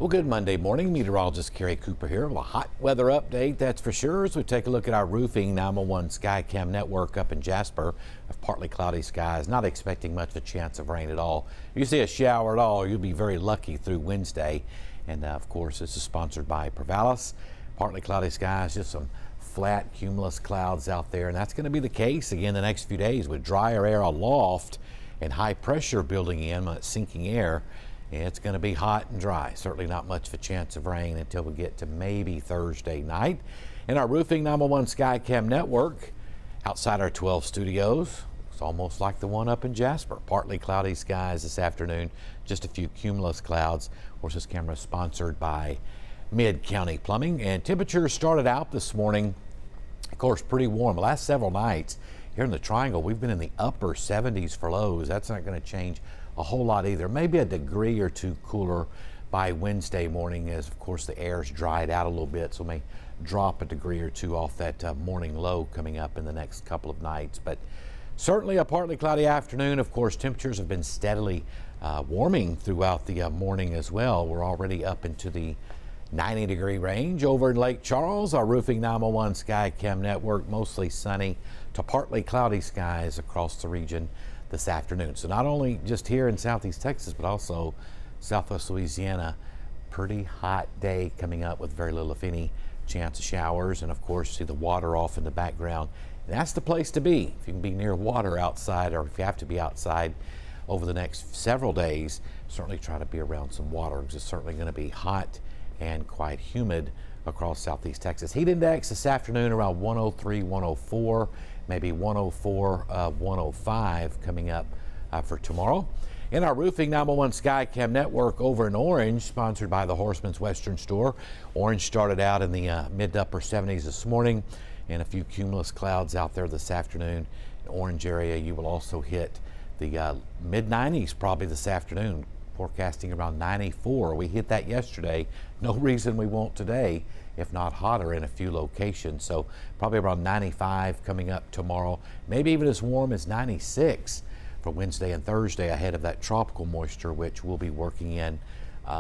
Well, good Monday morning. Meteorologist Carrie Cooper here with a hot weather update, that's for sure, as we take a look at our roofing 911 Skycam network up in Jasper of partly cloudy skies. Not expecting much of a chance of rain at all. If you see a shower at all, you'll be very lucky through Wednesday. And of course, this is sponsored by Provalis. Partly cloudy skies, just some flat cumulus clouds out there. And that's going to be the case again the next few days with drier air aloft and high pressure building in, sinking air. It's going to be hot and dry. Certainly not much of a chance of rain until we get to maybe Thursday night. In our roofing 911 Skycam network, outside our 12 studios, it's almost like the one up in Jasper. Partly cloudy skies this afternoon, just a few cumulus clouds. Of course, this camera is sponsored by Mid-County Plumbing, and temperatures started out this morning, of course, pretty warm. The last several nights here in the Triangle, we've been in the upper 70s for lows. That's not going to change a whole lot either. Maybe a degree or two cooler by Wednesday morning, as of course the air's dried out a little bit, so may drop a degree or two off that morning low coming up in the next couple of nights. But certainly a partly cloudy afternoon. Of course, temperatures have been steadily warming throughout the morning as well. We're already up into the 90-degree range over in Lake Charles. Our roofing 911 Skycam network, mostly sunny to partly cloudy skies across the region this afternoon. So not only just here in southeast Texas, but also southwest Louisiana. Pretty hot day coming up with very little, if any, chance of showers. And of course, see the water off in the background. And that's the place to be. If you can be near water outside, or if you have to be outside over the next several days, certainly try to be around some water, because it's certainly going to be hot and quite humid across southeast Texas. Heat index this afternoon around 103, 104, maybe 104, 105 coming up for tomorrow. In our roofing 911 Skycam network over in Orange, sponsored by the Horseman's Western Store. Orange started out in the mid to upper 70s this morning, and a few cumulus clouds out there this afternoon. In Orange area, you will also hit the mid 90s probably this afternoon. Forecasting around 94. We hit that yesterday. No reason we won't today, if not hotter in a few locations. So probably around 95 coming up tomorrow. Maybe even as warm as 96 for Wednesday and Thursday ahead of that tropical moisture, which we'll be working in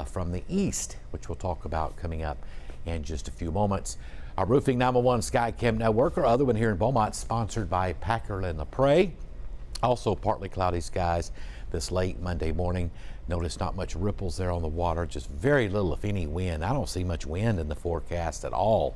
from the east, which we'll talk about coming up in just a few moments. Our roofing 911 Skycam network, our other one here in Beaumont, sponsored by Packer and LaPrade. Also partly cloudy skies this late Monday morning. Notice not much ripples there on the water, just very little, if any, wind. I don't see much wind in the forecast at all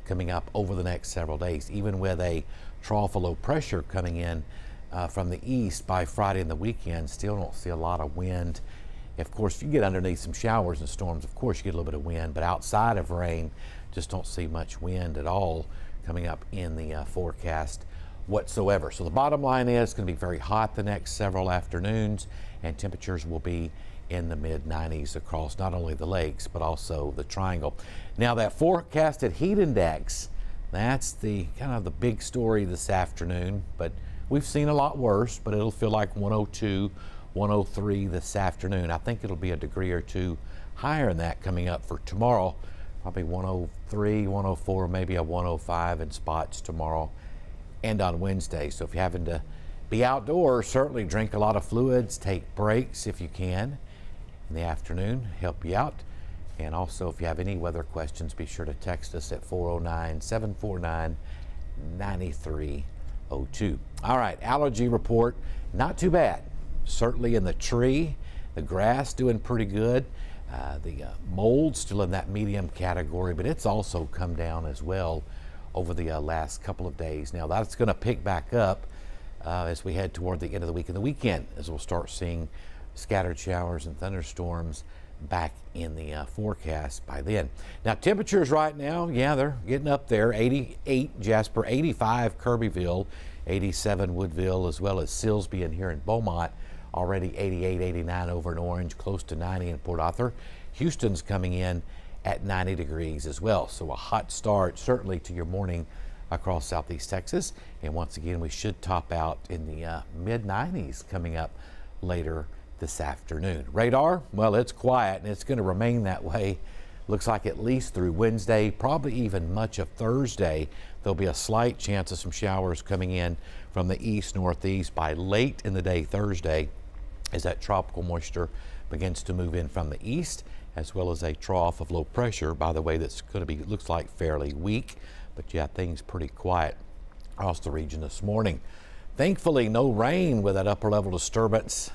coming up over the next several days, even with a trough of low pressure coming in from the east by Friday and the weekend. Still don't see a lot of wind. Of course, if you get underneath some showers and storms, of course you get a little bit of wind, but outside of rain, just don't see much wind at all coming up in the forecast whatsoever. So the bottom line is it's going to be very hot the next several afternoons, and temperatures will be in the mid 90s across not only the lakes but also the Triangle. Now that forecasted heat index, that's the kind of the big story this afternoon, but we've seen a lot worse, but it'll feel like 102, 103 this afternoon. I think it'll be a degree or two higher than that coming up for tomorrow. Probably 103, 104, maybe a 105 in spots tomorrow and on Wednesday. So if you're having to be outdoors, certainly drink a lot of fluids, take breaks if you can in the afternoon, help you out. And also, if you have any weather questions, be sure to text us at 409-749-9302. All right, allergy report, not too bad. Certainly in the tree, the grass doing pretty good. The mold still in that medium category, but it's also come down as well over the last couple of days. Now that's going to pick back up as we head toward the end of the week and the weekend, as we'll start seeing scattered showers and thunderstorms back in the forecast by then. Now temperatures right now, yeah, they're getting up there. 88 Jasper, 85 Kirbyville, 87 Woodville, as well as Silsbee and here in Beaumont. Already 88, 89 over in Orange, close to 90 in Port Arthur. Houston's coming in at 90 degrees as well. So a hot start certainly to your morning across southeast Texas. And once again, we should top out in the mid 90s coming up later this afternoon. Radar, well, it's quiet and it's going to remain that way. Looks like at least through Wednesday, probably even much of Thursday. There'll be a slight chance of some showers coming in from the east northeast by late in the day Thursday as that tropical moisture begins to move in from the east. as well as a trough of low pressure, by the way, that's going to be, looks like fairly weak, but yeah, things pretty quiet across the region this morning. Thankfully, no rain with that upper level disturbance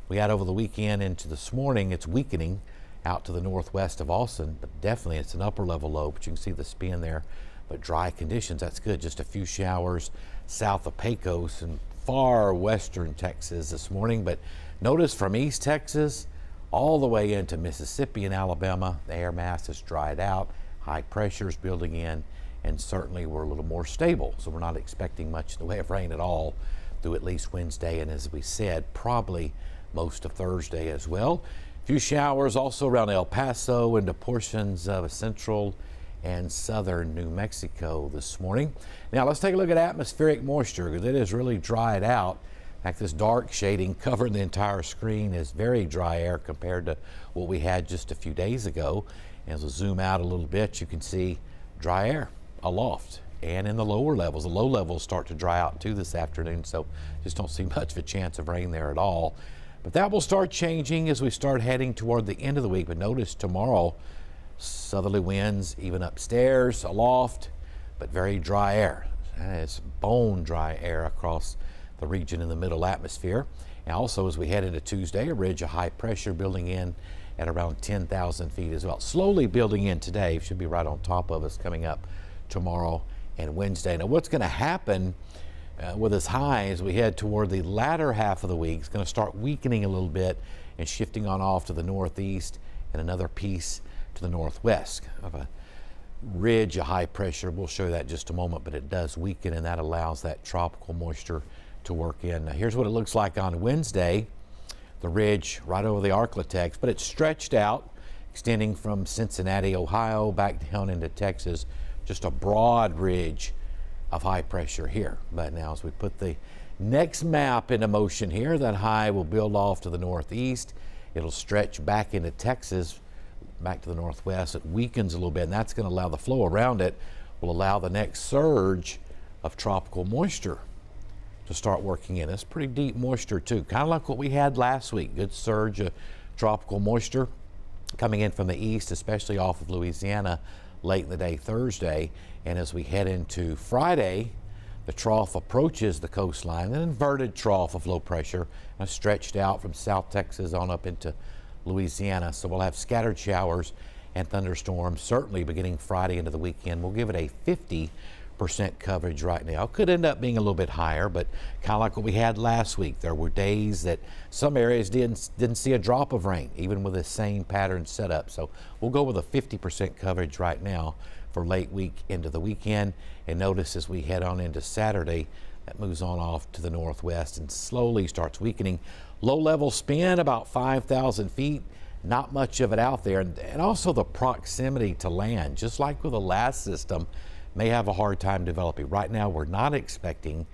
we had over the weekend into this morning. It's weakening out to the northwest of Austin, but definitely it's an upper level low, but you can see the spin there. But dry conditions, that's good. Just a few showers south of Pecos and far western Texas this morning. But notice from East Texas all the way into Mississippi and Alabama, the air mass has dried out, high pressures building in, and certainly we're a little more stable. So we're not expecting much in the way of rain at all through at least Wednesday, and as we said, probably most of Thursday as well. A few showers also around El Paso into portions of central and southern New Mexico this morning. Now let's take a look at atmospheric moisture, because it has really dried out. In fact, this dark shading covering the entire screen is very dry air compared to what we had just a few days ago. As we zoom out a little bit, you can see dry air aloft and in the lower levels. The low levels start to dry out too this afternoon, so just don't see much of a chance of rain there at all. But that will start changing as we start heading toward the end of the week. But notice tomorrow, southerly winds even upstairs, aloft, but very dry air. It's bone dry air across the region in the middle atmosphere. And also as we head into Tuesday, a ridge of high pressure building in at around 10,000 feet as well. Slowly building in today, should be right on top of us coming up tomorrow and Wednesday. Now what's going to happen with this high as we head toward the latter half of the week, it's going to start weakening a little bit and shifting on off to the northeast and another piece to the northwest of a ridge of high pressure. We'll show you that in just a moment, but it does weaken, and that allows that tropical moisture to work in. Now here's what it looks like on Wednesday. The ridge right over the Arklatex, but it's stretched out, extending from Cincinnati, Ohio, back down into Texas. Just a broad ridge of high pressure here. But now as we put the next map into motion here, that high will build off to the northeast. It'll stretch back into Texas, back to the northwest. It weakens a little bit, and that's going to allow the flow around it, will allow the next surge of tropical moisture to start working in. It's pretty deep moisture too, kind of like what we had last week. Good surge of tropical moisture coming in from the east, especially off of Louisiana late in the day Thursday. And as we head into Friday, the trough approaches the coastline, an inverted trough of low pressure, stretched out from South Texas on up into Louisiana. So we'll have scattered showers and thunderstorms certainly beginning Friday into the weekend. We'll give it a 50% coverage right now. Could end up being a little bit higher, but kind of like what we had last week. There were days that some areas didn't see a drop of rain, even with the same pattern set up. So we'll go with a 50% coverage right now for late week into the weekend. And notice as we head on into Saturday, that moves on off to the northwest and slowly starts weakening. Low level spin about 5,000 feet. Not much of it out there. And also the proximity to land, just like with the last system, may have a hard time developing. Right now, we're not expecting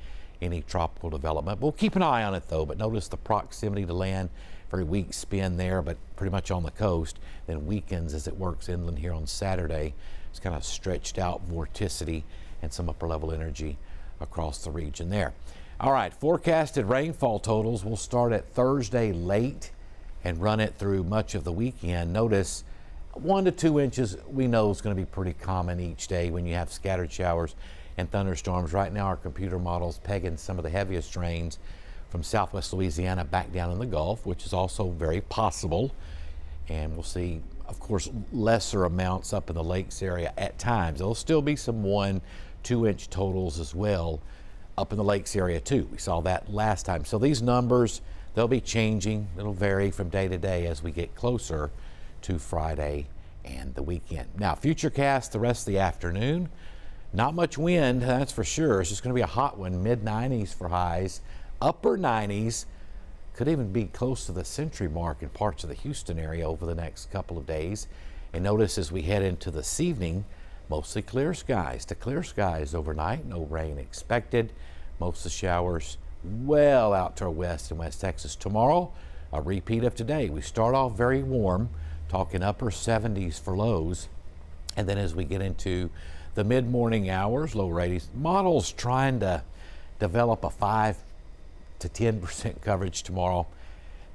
any tropical development. We'll keep an eye on it though, but notice the proximity to land, very weak spin there, but pretty much on the coast, then weakens as it works inland here on Saturday. It's kind of stretched out vorticity and some upper level energy across the region there. All right, forecasted rainfall totals will start at Thursday late and run it through much of the weekend. Notice 1 to 2 inches we know is going to be pretty common each day when you have scattered showers and thunderstorms. Right now our computer models pegging some of the heaviest rains from southwest Louisiana back down in the Gulf, which is also very possible. And we'll see, of course, lesser amounts up in the lakes area at times. There'll still be some 1-2 inch totals as well up in the lakes area too. We saw that last time. So these numbers, they'll be changing. It'll vary from day to day as we get closer to Friday and the weekend. Now, futurecast the rest of the afternoon. Not much wind, that's for sure. It's just going to be a hot one, mid-90s for highs, upper 90s. Could even be close to the century mark in parts of the Houston area over the next couple of days. And notice as we head into this evening, mostly clear skies to clear skies overnight. No rain expected. Most of the showers well out to our west and West Texas. Tomorrow, a repeat of today. We start off very warm, talking upper 70s for lows. And then as we get into the mid-morning hours, lower 80s, models trying to develop a 5 to 10% coverage tomorrow.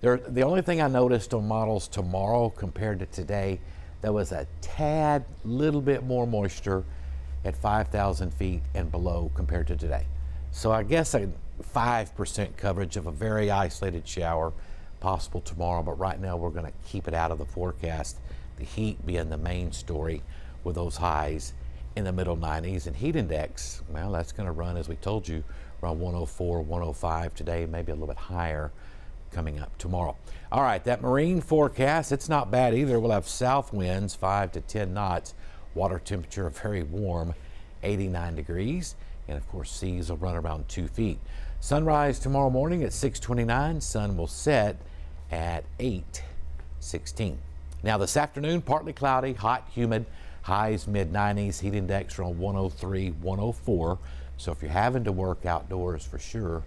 The only thing I noticed on models tomorrow compared to today, there was a tad little bit more moisture at 5,000 feet and below compared to today. So I guess a 5% coverage of a very isolated shower possible tomorrow, but right now we're going to keep it out of the forecast. The heat being the main story with those highs in the middle 90s, and heat index, well, that's going to run, as we told you, around 104, 105 today, maybe a little bit higher coming up tomorrow. All right, that marine forecast, it's not bad either. We'll have south winds 5 to 10 knots. Water temperature very warm, 89 degrees. And of course, seas will run around 2 feet. Sunrise tomorrow morning at 6:29. Sun will set at 8:16. Now this afternoon, partly cloudy, hot, humid, highs mid-90s, heat index around 103, 104. So if you're having to work outdoors, for sure,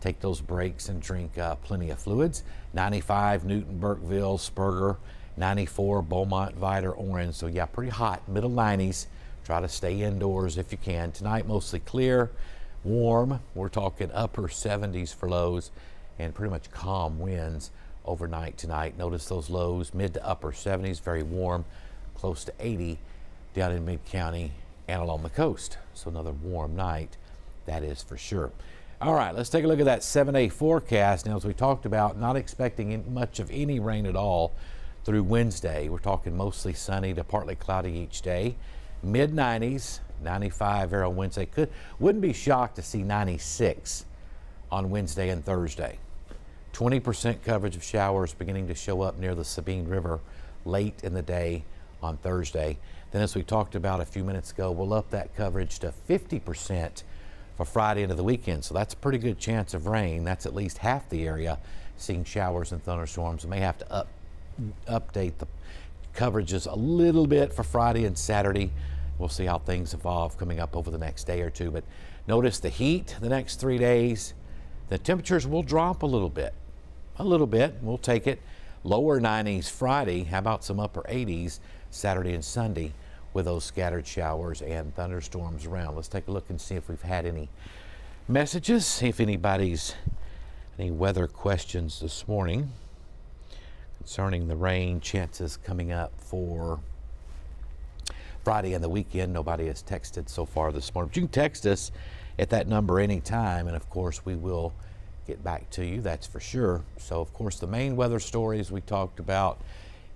take those breaks and drink plenty of fluids. 95 Newton, Burkeville, Spurger, 94 Beaumont, Vidor, Orange. So yeah, pretty hot, middle 90s. Try to stay indoors if you can. Tonight mostly clear, warm. We're talking upper 70s for lows and pretty much calm winds overnight tonight. Notice those lows mid to upper 70s, very warm, close to 80 down in mid-county and along the coast. So another warm night, that is for sure. All right, let's take a look at that 7-day forecast. Now, as we talked about, not expecting much of any rain at all through Wednesday. We're talking mostly sunny to partly cloudy each day. Mid-90s, 95 there on Wednesday. Wouldn't be shocked to see 96 on Wednesday and Thursday. 20% coverage of showers beginning to show up near the Sabine River late in the day on Thursday. Then, as we talked about a few minutes ago, we'll up that coverage to 50% for Friday into the weekend. So that's a pretty good chance of rain. That's at least half the area seeing showers and thunderstorms. We may have to update the coverages a little bit for Friday and Saturday. We'll see how things evolve coming up over the next day or two. But notice the heat the next 3 days. The temperatures will drop a little bit. We'll take it. Lower 90s Friday. How about some upper 80s Saturday and Sunday with those scattered showers and thunderstorms around. Let's take a look and see if we've had any messages, see if anybody's any weather questions this morning concerning the rain chances coming up for Friday and the weekend. Nobody has texted so far this morning, but you can text us at that number anytime, and of course we will get back to you, that's for sure. So of course the main weather stories we talked about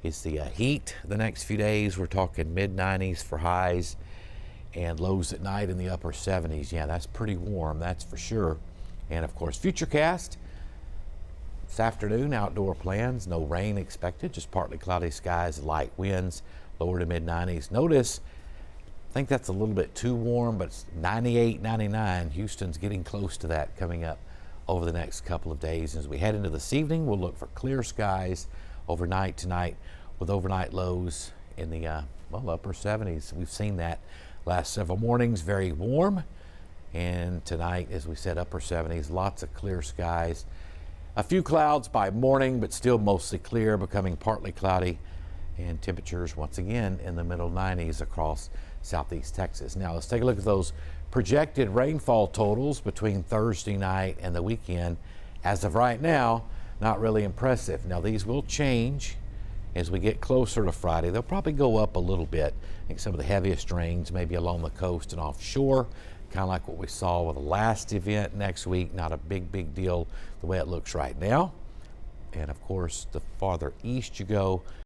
is the heat the next few days. We're talking mid-90s for highs and lows at night in the upper 70s. Yeah, that's pretty warm, that's for sure. And of course, Futurecast this afternoon, outdoor plans, no rain expected, just partly cloudy skies, light winds, lower to mid-90s. Notice, I think that's a little bit too warm, but it's 98, 99. Houston's getting close to that coming up over the next couple of days. As we head into this evening, we'll look for clear skies overnight tonight with overnight lows in the upper 70s. We've seen that last several mornings, very warm. And tonight, as we said, upper 70s, lots of clear skies. A few clouds by morning, but still mostly clear, becoming partly cloudy. And temperatures once again in the middle 90s across southeast Texas. Now let's take a look at those projected rainfall totals between Thursday night and the weekend. As of right now, not really impressive. Now these will change as we get closer to Friday. They'll probably go up a little bit. I think some of the heaviest rains maybe along the coast and offshore, kind of like what we saw with the last event next week. Not a big deal the way it looks right now. And of course, the farther east you go,